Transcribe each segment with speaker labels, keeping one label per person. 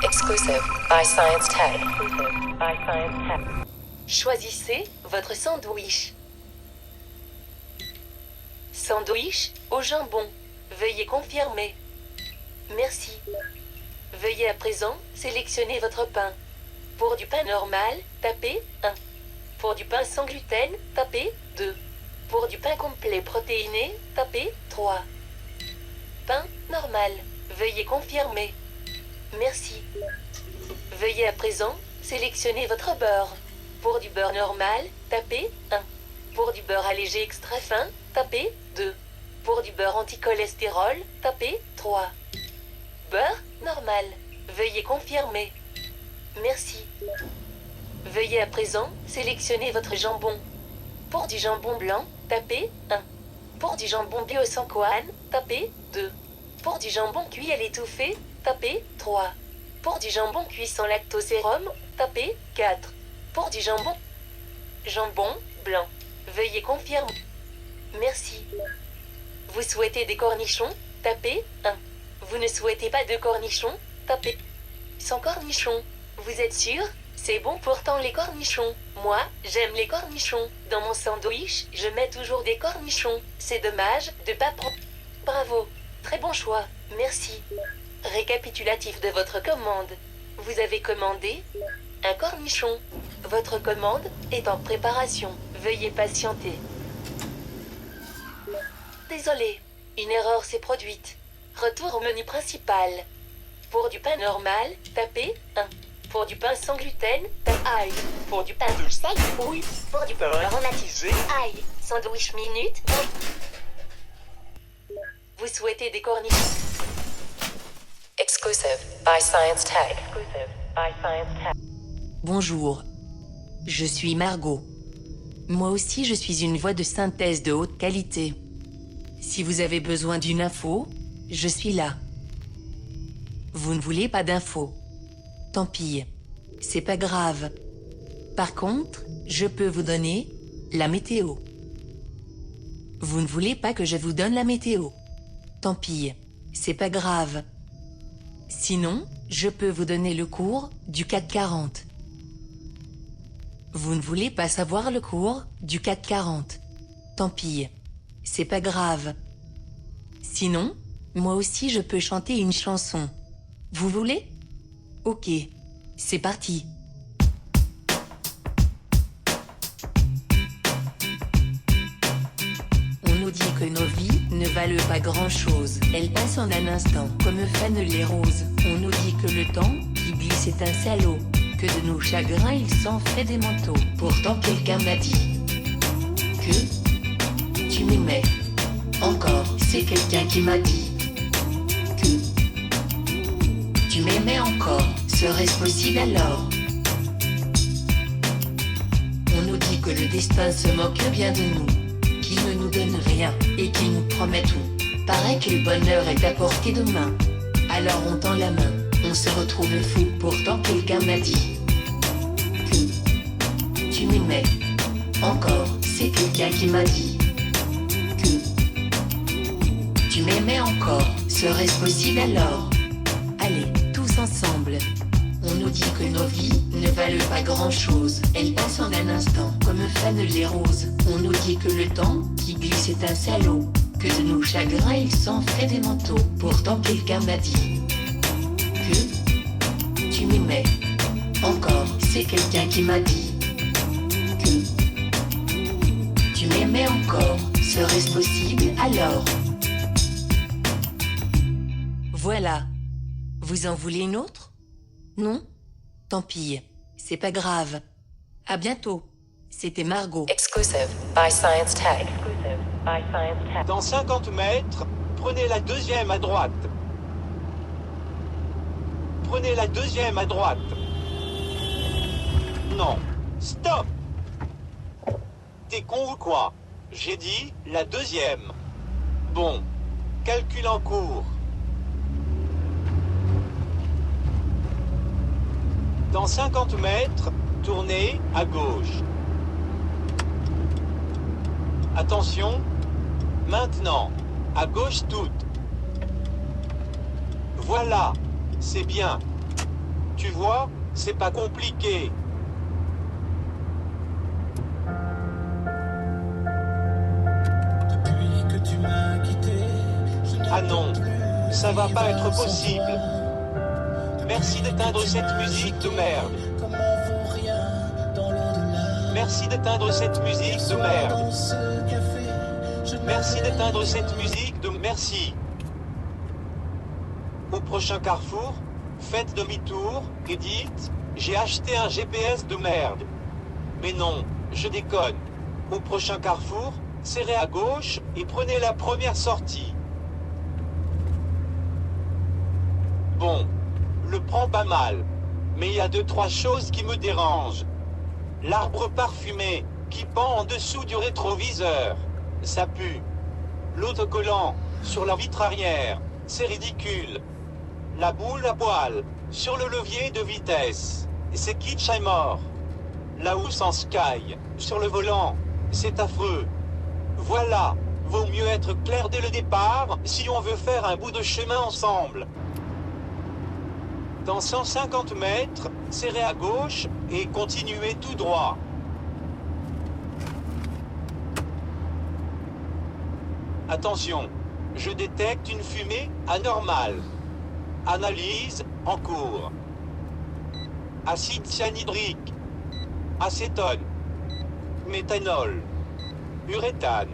Speaker 1: Exclusive by Science Tag. Choisissez votre sandwich. Sandwich au jambon. Veuillez confirmer. Merci. Veuillez à présent sélectionner votre pain. Pour du pain normal, tapez 1. Pour du pain sans gluten, tapez 2. Pour du pain complet protéiné, tapez 3. Pain normal. Veuillez confirmer. Merci. Veuillez à présent sélectionner votre beurre. Pour du beurre normal, tapez 1. Pour du beurre allégé extra fin, tapez 2. Pour du beurre anti-cholestérol, tapez 3. Beurre normal. Veuillez confirmer. Merci. Veuillez à présent sélectionner votre jambon. Pour du jambon blanc, tapez 1. Pour du jambon bio sans coane, tapez 2. Pour du jambon cuit à l'étouffée, tapez 3. Pour du jambon cuit sans lactosérum, tapez 4. Pour du jambon blanc, veuillez confirmer. Merci. Vous souhaitez des cornichons, tapez 1. Vous ne souhaitez pas de cornichons, tapez sans cornichons. Vous êtes sûr? C'est bon pourtant les cornichons. Moi, j'aime les cornichons. Dans mon sandwich, je mets toujours des cornichons. C'est dommage de pas prendre. Bravo. Très bon choix. Merci. Récapitulatif de votre commande. Vous avez commandé un cornichon. Votre commande est en préparation. Veuillez patienter. Désolé. Une erreur s'est produite. Retour au menu principal. Pour du pain normal, tapez 1. Pour du pain sans gluten, aïe. Pour du pain de sel, oui. Pour du beurre aromatisé, aïe. Sandwich minute, oui. Vous souhaitez des cornichons? Exclusive by Science Tag.
Speaker 2: Bonjour. Je suis Margot. Moi aussi, je suis une voix de synthèse de haute qualité. Si vous avez besoin d'une info, je suis là. Vous ne voulez pas d'infos? Tant pis, c'est pas grave. Par contre, je peux vous donner la météo. Vous ne voulez pas que je vous donne la météo? Tant pis, c'est pas grave. Sinon, je peux vous donner le cours du CAC 40. Vous ne voulez pas savoir le cours du CAC 40? Tant pis, c'est pas grave. Sinon, moi aussi je peux chanter une chanson. Vous voulez? Ok, c'est parti. On nous dit que nos vies ne valent pas grand-chose. Elles passent en un instant, comme fanent les roses. On nous dit que le temps qui glisse est un salaud, que de nos chagrins il s'en fait des manteaux. Pourtant quelqu'un m'a dit que tu m'aimais. Encore, c'est quelqu'un qui m'a dit que tu m'aimais encore. Serait-ce possible alors? On nous dit que le destin se moque bien de nous, qu'il ne nous donne rien et qu'il nous promet tout. Paraît que le bonheur est à portée de main. Alors on tend la main, on se retrouve fou. Pourtant quelqu'un m'a dit que tu m'aimais. Encore, c'est quelqu'un qui m'a dit que tu m'aimais encore. Serait-ce possible alors? Allez, tous ensemble. On nous dit que nos vies ne valent pas grand-chose. Elles passent en un instant, comme fanent les roses. On nous dit que le temps qui glisse est un salaud, que de nos chagrins il s'en fait des manteaux. Pourtant quelqu'un m'a dit que tu m'aimais. Encore, c'est quelqu'un qui m'a dit que tu m'aimais encore. Serait-ce possible alors? Voilà. Vous en voulez une autre? Non? Tant pis, c'est pas grave. À bientôt. C'était Margot.
Speaker 1: Exclusive by Science Tag.
Speaker 3: Dans 50 mètres, prenez la deuxième à droite. Prenez la deuxième à droite. Non. Stop! T'es con ou quoi? J'ai dit la deuxième. Bon. Calcul en cours. Dans 50 mètres, tournez à gauche. Attention, maintenant, à gauche toute. Voilà, c'est bien. Tu vois, c'est pas compliqué.
Speaker 4: Depuis que tu m'as quitté, je
Speaker 3: Ah non,
Speaker 4: n'entends plus
Speaker 3: ça va pas
Speaker 4: vivre
Speaker 3: être
Speaker 4: sans
Speaker 3: possible.
Speaker 4: toi.
Speaker 3: Merci d'éteindre cette musique de merde.
Speaker 4: Comment vaut rien dans l'au-delà.
Speaker 3: Merci d'éteindre cette musique de
Speaker 4: Soir
Speaker 3: merde.
Speaker 4: dans ce café, je
Speaker 3: Merci
Speaker 4: n'avais
Speaker 3: d'éteindre
Speaker 4: rien.
Speaker 3: cette musique de merci. Au prochain carrefour, faites demi-tour et dites j'ai acheté un GPS de merde. Mais non, je déconne. Au prochain carrefour, serrez à gauche et prenez la première sortie. Bon, le prends pas mal. Mais il y a 2-3 choses qui me dérangent. L'arbre parfumé qui pend en dessous du rétroviseur. Ça pue. L'autocollant sur la vitre arrière. C'est ridicule. La boule à poil sur le levier de vitesse. C'est kitsch et mort. La housse en sky sur le volant. C'est affreux. Voilà. Vaut mieux être clair dès le départ si on veut faire un bout de chemin ensemble. Dans 150 mètres, serrez à gauche et continuez tout droit. Attention, je détecte une fumée anormale. Analyse en cours. Acide cyanhydrique, acétone, méthanol, uréthane,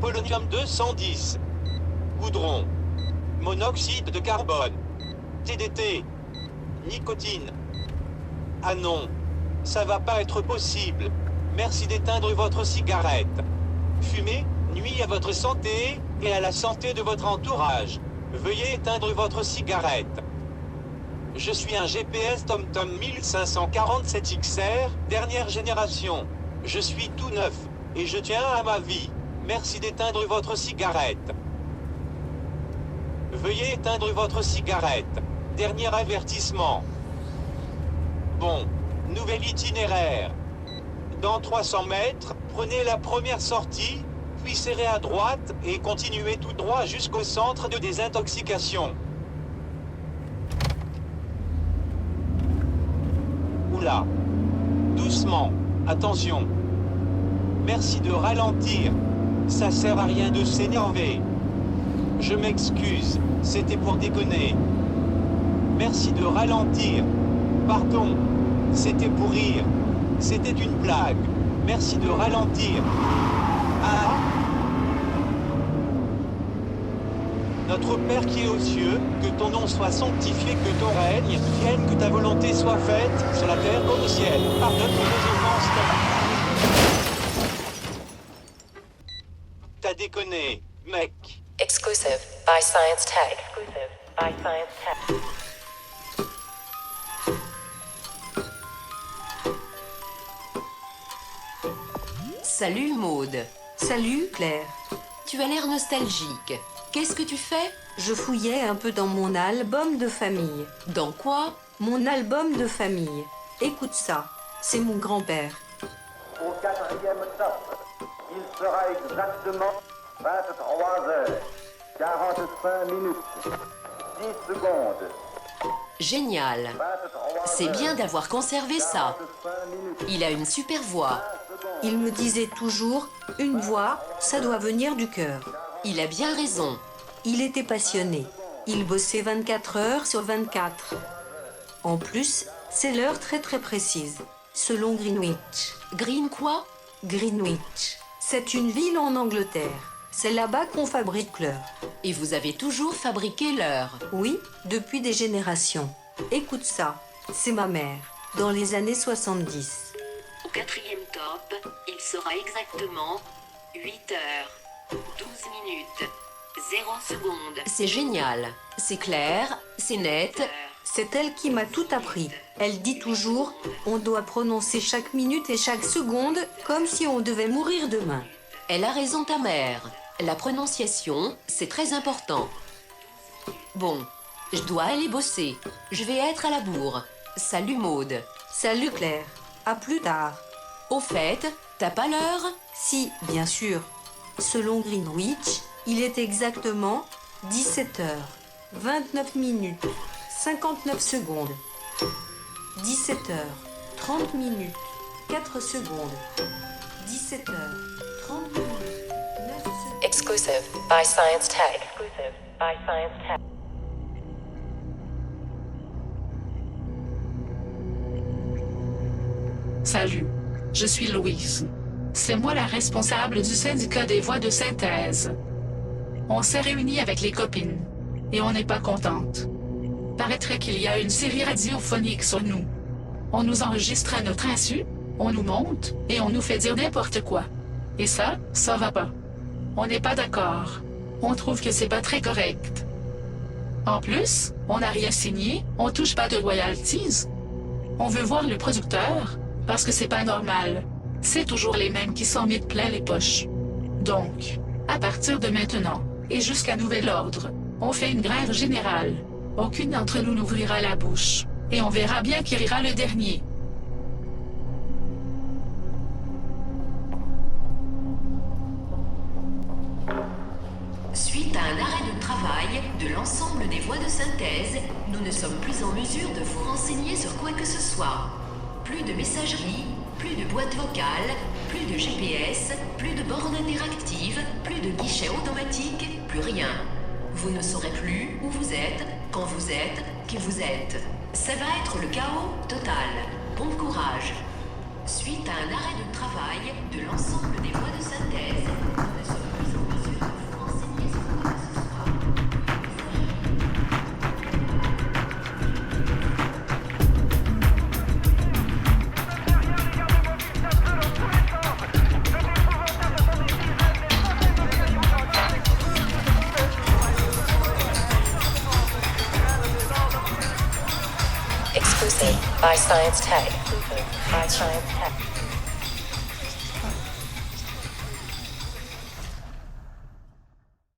Speaker 3: polonium 210, goudron, monoxyde de carbone, TDT, nicotine. Ah non, ça va pas être possible. Merci d'éteindre votre cigarette. Fumer nuit à votre santé et à la santé de votre entourage. Veuillez éteindre votre cigarette. Je suis un GPS TomTom 1547 XR, dernière génération. Je suis tout neuf et je tiens à ma vie. Merci d'éteindre votre cigarette. Veuillez éteindre votre cigarette. Dernier avertissement. Bon, nouvel itinéraire. Dans 300 mètres, prenez la première sortie, puis serrez à droite et continuez tout droit jusqu'au centre de désintoxication. Oula. Doucement. Attention. Merci de ralentir. Ça sert à rien de s'énerver. Je m'excuse, c'était pour déconner. Merci de ralentir. Pardon. C'était pour rire. C'était une blague. Merci de ralentir. Ah. Notre Père qui es aux cieux, que ton nom soit sanctifié, que ton règne vienne, que ta volonté soit faite, sur la terre comme au ciel. Pardonne nos offenses. T'as déconné, mec.
Speaker 5: Exclusive by Science Tech. Exclusive by Science Tech.
Speaker 2: Salut Maude.
Speaker 6: Salut Claire.
Speaker 2: Tu as l'air nostalgique. Qu'est-ce que tu fais?
Speaker 6: Je fouillais un peu dans mon album de famille.
Speaker 2: Dans quoi?
Speaker 6: Mon album de famille. Écoute ça, c'est mon grand-père.
Speaker 7: Au 4e top, il sera exactement 23h45 10 secondes.
Speaker 2: Génial.
Speaker 7: 23
Speaker 2: C'est bien d'avoir conservé ça.
Speaker 7: 45 minutes.
Speaker 2: Il a une super voix.
Speaker 6: Il me disait toujours, une voix, ça doit venir du cœur.
Speaker 2: Il a bien raison.
Speaker 6: Il était passionné. Il bossait 24 heures sur 24. En plus, c'est l'heure très très précise, selon Greenwich.
Speaker 2: Green quoi?
Speaker 6: Greenwich, c'est une ville en Angleterre. C'est là-bas qu'on fabrique l'heure.
Speaker 2: Et vous avez toujours fabriqué l'heure.
Speaker 6: Oui, depuis des générations. Écoute ça, c'est ma mère, dans les années 70.
Speaker 2: Au 4e top, il sera exactement 8h, 12 minutes, 0 secondes. C'est génial. C'est clair, c'est net.
Speaker 6: C'est elle qui m'a tout appris. Elle dit toujours, on doit prononcer chaque minute et chaque seconde comme si on devait mourir demain.
Speaker 2: Elle a raison, ta mère. La prononciation, c'est très important. Bon, je dois aller bosser. Je vais être à la bourre. Salut Maude.
Speaker 6: Salut Claire, à plus tard.
Speaker 2: Au fait, t'as pas l'heure?
Speaker 6: Si, bien sûr. Selon Greenwich, il est exactement 17h. 29 minutes, 59 secondes. 17 heures, 30 minutes, 4 secondes. 17 heures, 30 minutes, 9 secondes.
Speaker 5: Exclusive by Science Tech. Exclusive by Science Tech.
Speaker 8: Salut, je suis Louise. C'est moi la responsable du syndicat des voix de synthèse. On s'est réunis avec les copines, et on n'est pas contente. Paraîtrait qu'il y a une série radiophonique sur nous. On nous enregistre à notre insu, on nous monte, et on nous fait dire n'importe quoi. Et ça va pas. On n'est pas d'accord. On trouve que c'est pas très correct. En plus, on n'a rien signé, on touche pas de royalties. On veut voir le producteur, parce que c'est pas normal. C'est toujours les mêmes qui s'en mettent plein les poches. Donc, à partir de maintenant, et jusqu'à nouvel ordre, on fait une grève générale. Aucune d'entre nous n'ouvrira la bouche. Et on verra bien qui rira le dernier.
Speaker 9: Suite à un arrêt de travail de l'ensemble des voies de synthèse, nous ne sommes plus en mesure de vous renseigner sur quoi que ce soit. Plus de messagerie, plus de boîte vocale, plus de GPS, plus de bornes interactives, plus de guichets automatiques, plus rien. Vous ne saurez plus où vous êtes, quand vous êtes, qui vous êtes. Ça va être le chaos total. Bon courage. Suite à un arrêt de travail de l'ensemble des voies de synthèse, nous ne sommes plus en mesure de vous renseigner sur quoi que ce soit.
Speaker 5: Exclusive by Science Tech. Exclusive by Science Tech.